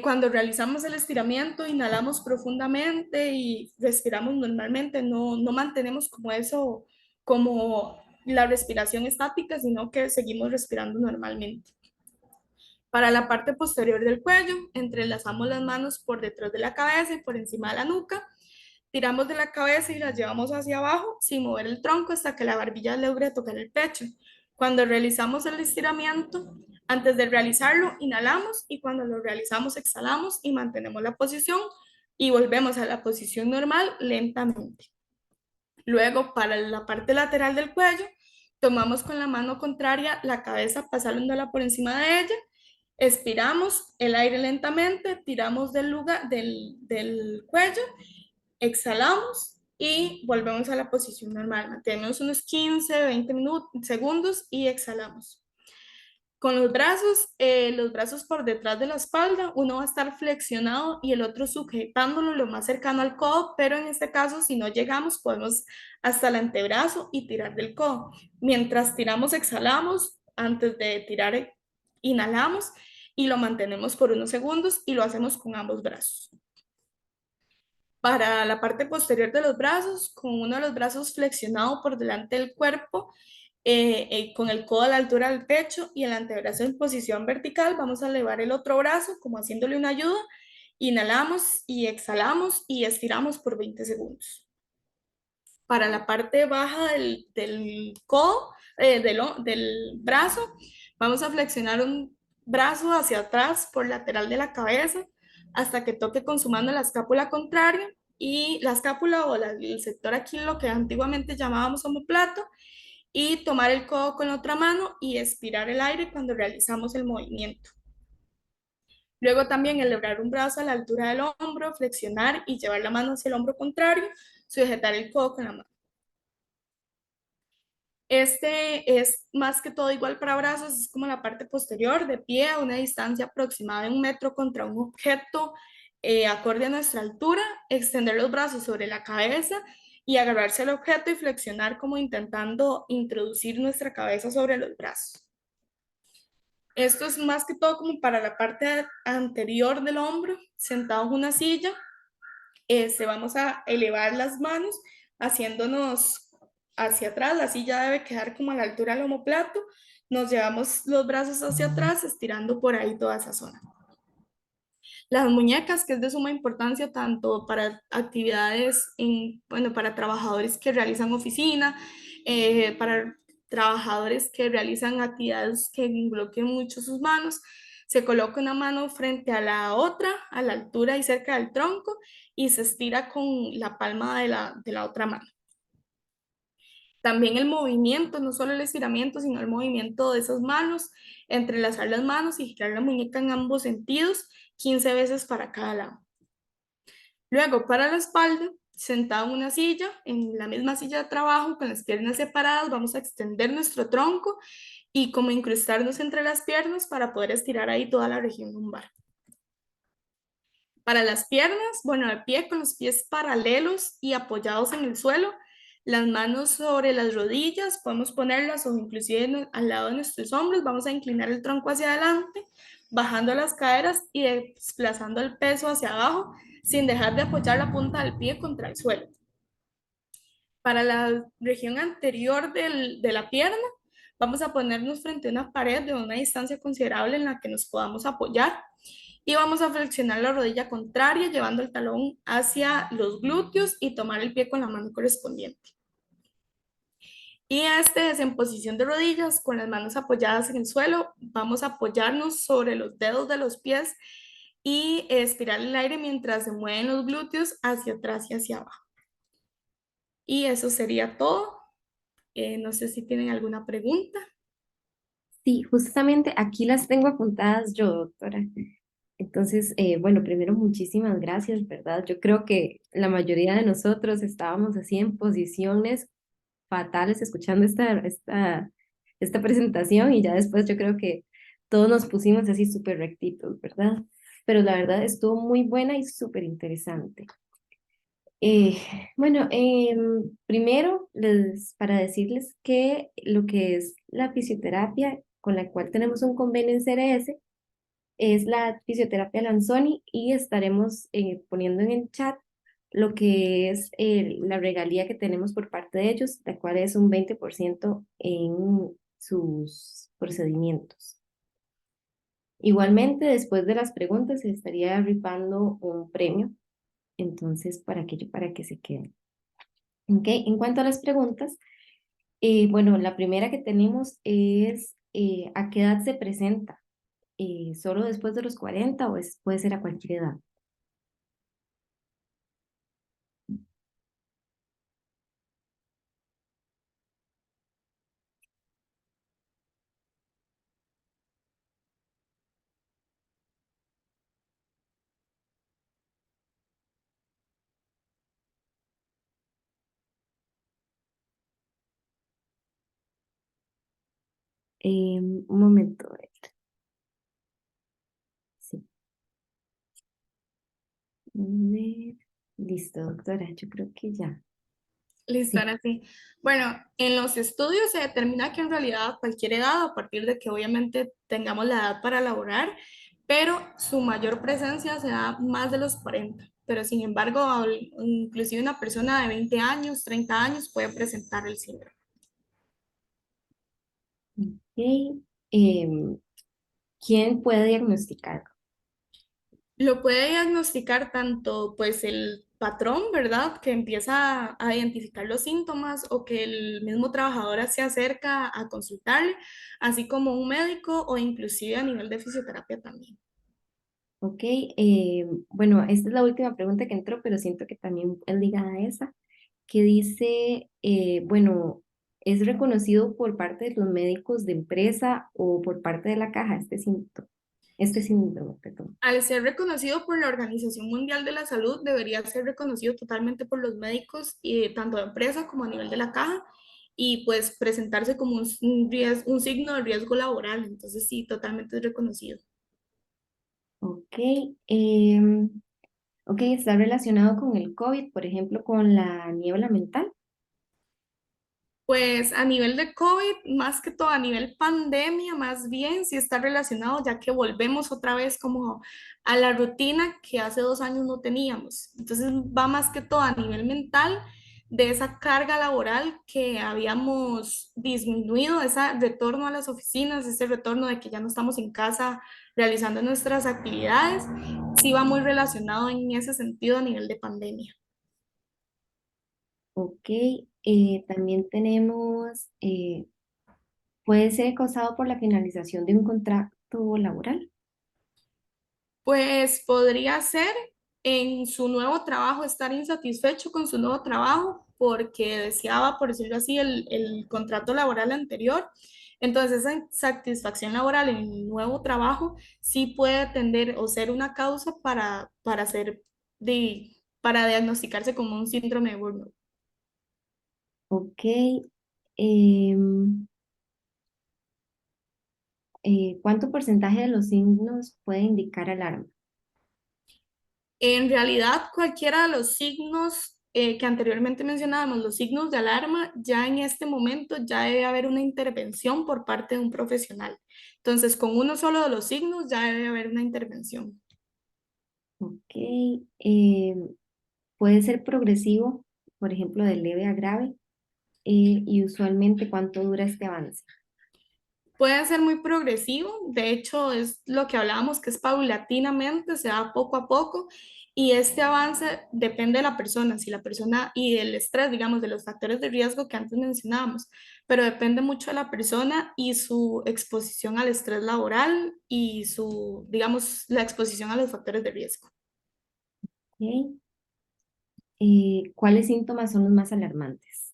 Cuando realizamos el estiramiento, inhalamos profundamente y respiramos normalmente, no, no mantenemos como eso, como la respiración estática, sino que seguimos respirando normalmente. Para la parte posterior del cuello, entrelazamos las manos por detrás de la cabeza y por encima de la nuca. Tiramos de la cabeza y la llevamos hacia abajo sin mover el tronco hasta que la barbilla logre tocar el pecho. Cuando realizamos el estiramiento, antes de realizarlo, inhalamos, y cuando lo realizamos, exhalamos y mantenemos la posición y volvemos a la posición normal lentamente. Luego, para la parte lateral del cuello, tomamos con la mano contraria la cabeza pasándola por encima de ella, expiramos el aire lentamente, tiramos del cuello, exhalamos y volvemos a la posición normal. Mantenemos unos 15, 20 segundos y exhalamos. Con los brazos por detrás de la espalda, uno va a estar flexionado y el otro sujetándolo lo más cercano al codo, pero en este caso, si no llegamos, podemos hasta el antebrazo y tirar del codo. Mientras tiramos, exhalamos, antes de tirar, inhalamos y lo mantenemos por unos segundos, y lo hacemos con ambos brazos. Para la parte posterior de los brazos, con uno de los brazos flexionado por delante del cuerpo, con el codo a la altura del pecho y el antebrazo en posición vertical, vamos a elevar el otro brazo como haciéndole una ayuda. Inhalamos y exhalamos y estiramos por 20 segundos. para la parte baja del codo, del brazo. Vamos a flexionar un brazo hacia atrás por lateral de la cabeza hasta que toque con su mano la escápula contraria y la escápula o el sector aquí, lo que antiguamente llamábamos omoplato, y tomar el codo con la otra mano y expirar el aire cuando realizamos el movimiento. Luego también elevar un brazo a la altura del hombro, flexionar y llevar la mano hacia el hombro contrario, sujetar el codo con la mano. Este es más que todo igual para brazos, es como la parte posterior, de pie a una distancia aproximada de 1 metro contra un objeto acorde a nuestra altura, extender los brazos sobre la cabeza y agarrarse al objeto y flexionar como intentando introducir nuestra cabeza sobre los brazos. Esto es más que todo como para la parte anterior del hombro, sentado en una silla. Vamos a elevar las manos haciéndonos hacia atrás. La silla debe quedar como a la altura del omoplato. Nos llevamos los brazos hacia atrás, estirando por ahí toda esa zona. Las muñecas, que es de suma importancia tanto para actividades, bueno, para trabajadores que realizan oficina, para trabajadores que realizan actividades que involucren mucho sus manos. Se coloca una mano frente a la otra, a la altura y cerca del tronco, y se estira con la palma de la otra mano. También el movimiento, no solo el estiramiento, sino el movimiento de esas manos, entrelazar las manos y girar la muñeca en ambos sentidos, 15 veces para cada lado. Luego, para la espalda, sentado en una silla, en la misma silla de trabajo, con las piernas separadas, vamos a extender nuestro tronco y como incrustarnos entre las piernas para poder estirar ahí toda la región lumbar. Para las piernas, bueno, al pie con los pies paralelos y apoyados en el suelo, las manos sobre las rodillas, podemos ponerlas o inclusive al lado de nuestros hombros, vamos a inclinar el tronco hacia adelante, bajando las caderas y desplazando el peso hacia abajo sin dejar de apoyar la punta del pie contra el suelo. Para la región anterior de la pierna, vamos a ponernos frente a una pared de una distancia considerable en la que nos podamos apoyar y vamos a flexionar la rodilla contraria llevando el talón hacia los glúteos y tomar el pie con la mano correspondiente. Y este es en posición de rodillas con las manos apoyadas en el suelo. Vamos a apoyarnos sobre los dedos de los pies y expirar el aire mientras se mueven los glúteos hacia atrás y hacia abajo. Y eso sería todo. No sé si tienen alguna pregunta. Sí, justamente aquí las tengo apuntadas yo, doctora. Entonces, bueno, primero muchísimas gracias, ¿verdad? Yo creo que la mayoría de nosotros estábamos así en posiciones fatales escuchando esta presentación y ya después yo creo que todos nos pusimos así súper rectitos, ¿verdad? Pero la verdad estuvo muy buena y súper interesante. Eh, bueno, primero para decirles que lo que es la fisioterapia con la cual tenemos un convenio en CRS es la fisioterapia Lanzoni y estaremos poniendo en el chat lo que es la regalía que tenemos por parte de ellos, la cual es un 20% en sus procedimientos. Igualmente, después de las preguntas, se estaría rifando un premio, entonces para que se queden. Okay. En cuanto a las preguntas, bueno, la primera que tenemos es ¿a qué edad se presenta? ¿Solo después de los 40 o puede ser a cualquier edad? Un momento. A ver. Sí. A ver. Listo, doctora. Yo creo que ya. Listo, Sí. ahora sí. Bueno, en los estudios se determina que en realidad a cualquier edad, a partir de que obviamente tengamos la edad para laborar, pero su mayor presencia se da más de los 40. Pero sin embargo, inclusive una persona de 20 años, 30 años puede presentar el síndrome. Ok. Em, ¿Quién puede diagnosticar? Lo puede diagnosticar tanto pues el patrón, ¿verdad? Que empieza a identificar los síntomas o que el mismo trabajador se acerca a consultarle, así como un médico o inclusive a nivel de fisioterapia también. Ok, bueno, esta es la última pregunta que entró, pero siento que también es ligada a esa, que dice, bueno, ¿es reconocido por parte de los médicos de empresa o por parte de la caja este síndrome, perdón? Al ser reconocido por la Organización Mundial de la Salud, debería ser reconocido totalmente por los médicos, tanto de empresa como a nivel de la caja, y pues presentarse como un signo de riesgo laboral. Entonces sí, totalmente es reconocido. Ok, em, ok, está relacionado con el COVID, por ejemplo, con la niebla mental. Pues a nivel de COVID, más que todo a nivel pandemia, más bien sí está relacionado, ya que volvemos otra vez como a la rutina que hace 2 años no teníamos. Entonces va más que todo a nivel mental de esa carga laboral que habíamos disminuido, ese retorno a las oficinas, ese retorno de que ya no estamos en casa realizando nuestras actividades, sí va muy relacionado en ese sentido a nivel de pandemia. Ok, también tenemos, puede ser causado por la finalización de un contrato laboral. Pues podría ser en su nuevo trabajo, estar insatisfecho con su nuevo trabajo porque deseaba, por decirlo así, el contrato laboral anterior. Entonces, esa insatisfacción laboral en el nuevo trabajo sí puede tender o ser una causa para diagnosticarse como un síndrome de burnout. Ok, em, ¿cuánto porcentaje de los signos puede indicar alarma? En realidad, cualquiera de los signos que anteriormente mencionábamos, los signos de alarma, ya en este momento ya debe haber una intervención por parte de un profesional. Entonces, con uno solo de los signos ya debe haber una intervención. Ok, em, puede ser progresivo, por ejemplo, de leve a grave, y usualmente ¿cuánto dura este avance? Puede ser muy progresivo, de hecho es lo que hablábamos, que es paulatinamente, se da poco a poco y este avance depende de la persona, si la persona y del estrés, digamos, de los factores de riesgo que antes mencionábamos, pero depende mucho de la persona y su exposición al estrés laboral y su, digamos, la exposición a los factores de riesgo. Ok, ¿cuáles síntomas son los más alarmantes?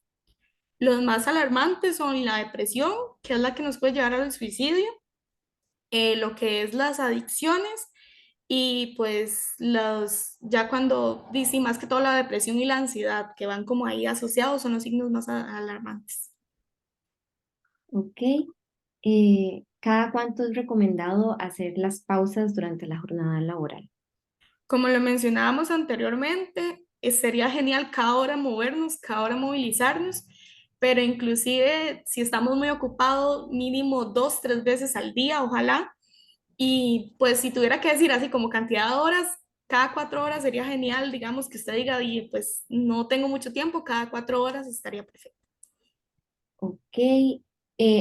Los más alarmantes son la depresión, que es la que nos puede llevar al suicidio, lo que es las adicciones y pues ya cuando dice más que todo la depresión y la ansiedad que van como ahí asociados son los signos más alarmantes. Ok, ¿cada cuánto es recomendado hacer las pausas durante la jornada laboral? Como lo mencionábamos anteriormente, sería genial cada hora movernos, cada hora movilizarnos, pero inclusive si estamos muy ocupados, mínimo 2, 3 veces al día, ojalá. Y pues si tuviera que decir así como cantidad de horas, cada 4 horas sería genial, digamos que usted diga, y pues no tengo mucho tiempo, cada 4 horas estaría perfecto. Ok,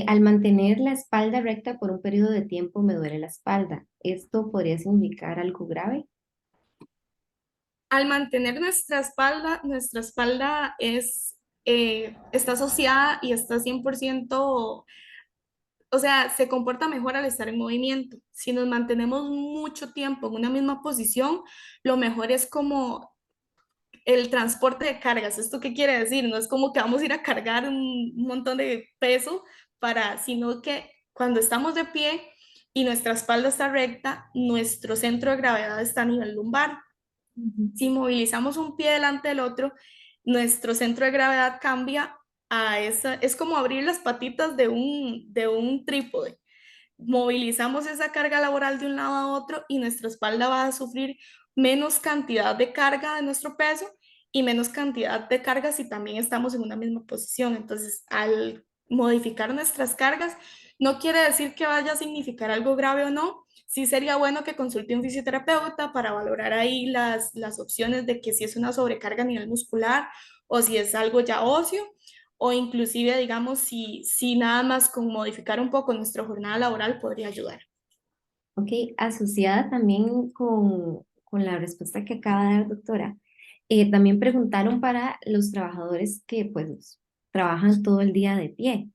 al mantener la espalda recta por un periodo de tiempo me duele la espalda. ¿Esto podría significar algo grave? Al mantener nuestra espalda está asociada y está 100%, o sea, se comporta mejor al estar en movimiento. Si nos mantenemos mucho tiempo en una misma posición, lo mejor es como el transporte de cargas. ¿Esto qué quiere decir? No es como que vamos a ir a cargar un montón de peso sino que cuando estamos de pie y nuestra espalda está recta, nuestro centro de gravedad está a nivel lumbar. Ujú. Si movilizamos un pie delante del otro, nuestro centro de gravedad cambia es como abrir las patitas de un trípode. Movilizamos esa carga laboral de un lado a otro y nuestra espalda va a sufrir menos cantidad de carga de nuestro peso y menos cantidad de carga si también estamos en una misma posición. Entonces, al modificar nuestras cargas, no quiere decir que vaya a significar algo grave o no. Sí sería bueno que consulte un fisioterapeuta para valorar ahí las opciones de que si es una sobrecarga a nivel muscular o si es algo ya óseo o inclusive, digamos, si nada más con modificar un poco nuestra jornada laboral podría ayudar. Ok, asociada también con la respuesta que acaba de dar, doctora. También preguntaron para los trabajadores que pues trabajan todo el día de pie.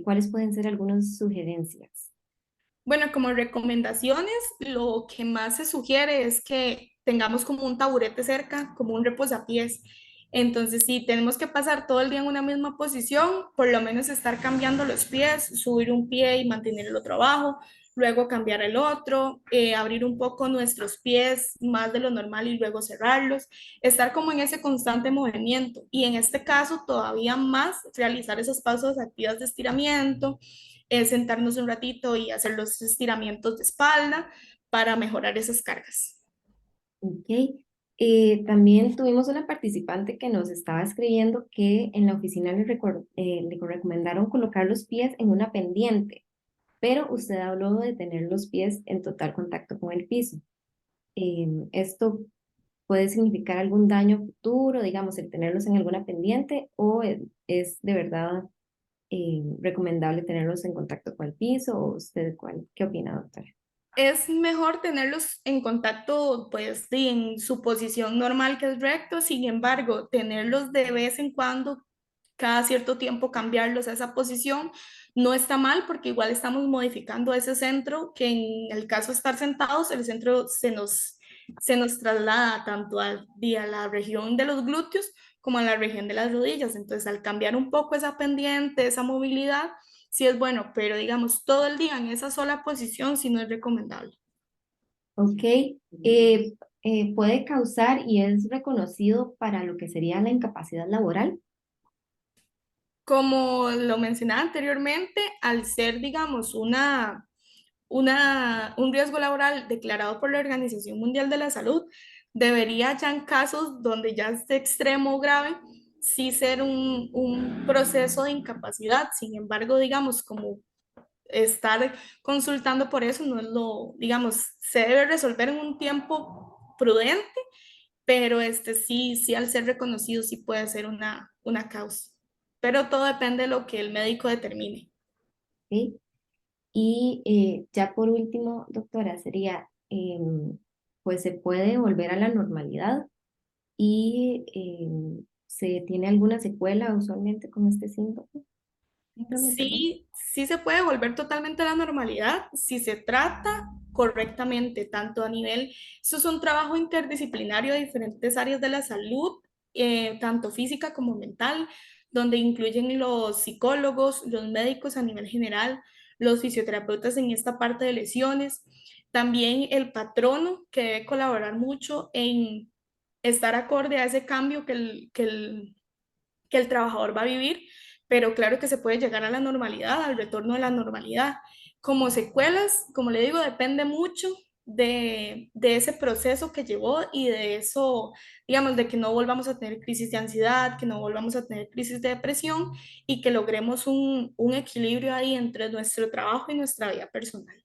¿Cuáles pueden ser algunas sugerencias? Bueno, como recomendaciones, lo que más se sugiere es que tengamos como un taburete cerca, como un reposapiés. Entonces, si tenemos que pasar todo el día en una misma posición, por lo menos estar cambiando los pies, subir un pie y mantener el otro abajo, luego cambiar el otro, abrir un poco nuestros pies más de lo normal y luego cerrarlos, estar como en ese constante movimiento. Y en este caso, todavía más, realizar esos pasos activos de estiramiento, sentarnos un ratito y hacer los estiramientos de espalda para mejorar esas cargas. Ok. También tuvimos una participante que nos estaba escribiendo que en la oficina le recomendaron colocar los pies en una pendiente, pero usted habló de tener los pies en total contacto con el piso. ¿Esto puede significar algún daño futuro, digamos, el tenerlos en alguna pendiente, o es de verdad recomendable tenerlos en contacto con el piso? ¿O usted qué opina, doctora? Es mejor tenerlos en contacto, pues, sí, en su posición normal que es recto, sin embargo, tenerlos de vez en cuando, cada cierto tiempo cambiarlos a esa posición, no está mal porque igual estamos modificando ese centro, que en el caso de estar sentados, el centro se nos traslada tanto a la región de los glúteos como a la región de las rodillas. Entonces, al cambiar un poco esa pendiente, esa movilidad, sí es bueno, pero digamos todo el día en esa sola posición sí no es recomendable. Ok, puede causar y es reconocido para lo que sería la incapacidad laboral. Como lo mencionaba anteriormente, al ser, digamos, un riesgo laboral declarado por la Organización Mundial de la Salud, debería ya en casos donde ya es de extremo o grave, sí ser un proceso de incapacidad. Sin embargo, digamos, como estar consultando por eso no es lo, digamos, se debe resolver en un tiempo prudente, pero sí, sí al ser reconocido sí puede ser una causa. Pero todo depende de lo que el médico determine. ¿Ok? Y ya por último, doctora, sería, pues se puede volver a la normalidad y se tiene alguna secuela usualmente con este síndrome, perdón. Sí, sí se puede volver totalmente a la normalidad si se trata correctamente, tanto a nivel, eso es un trabajo interdisciplinario de diferentes áreas de la salud, tanto física como mental, donde incluyen los psicólogos, los médicos a nivel general, los fisioterapeutas en esta parte de lesiones, también el patrono que debe colaborar mucho en estar acorde a ese cambio que el trabajador va a vivir, pero claro que se puede llegar a la normalidad, al retorno de la normalidad. Como secuelas, como le digo, depende mucho de ese proceso que llevó y de eso, digamos, de que no volvamos a tener crisis de ansiedad, que no volvamos a tener crisis de depresión y que logremos un equilibrio ahí entre nuestro trabajo y nuestra vida personal.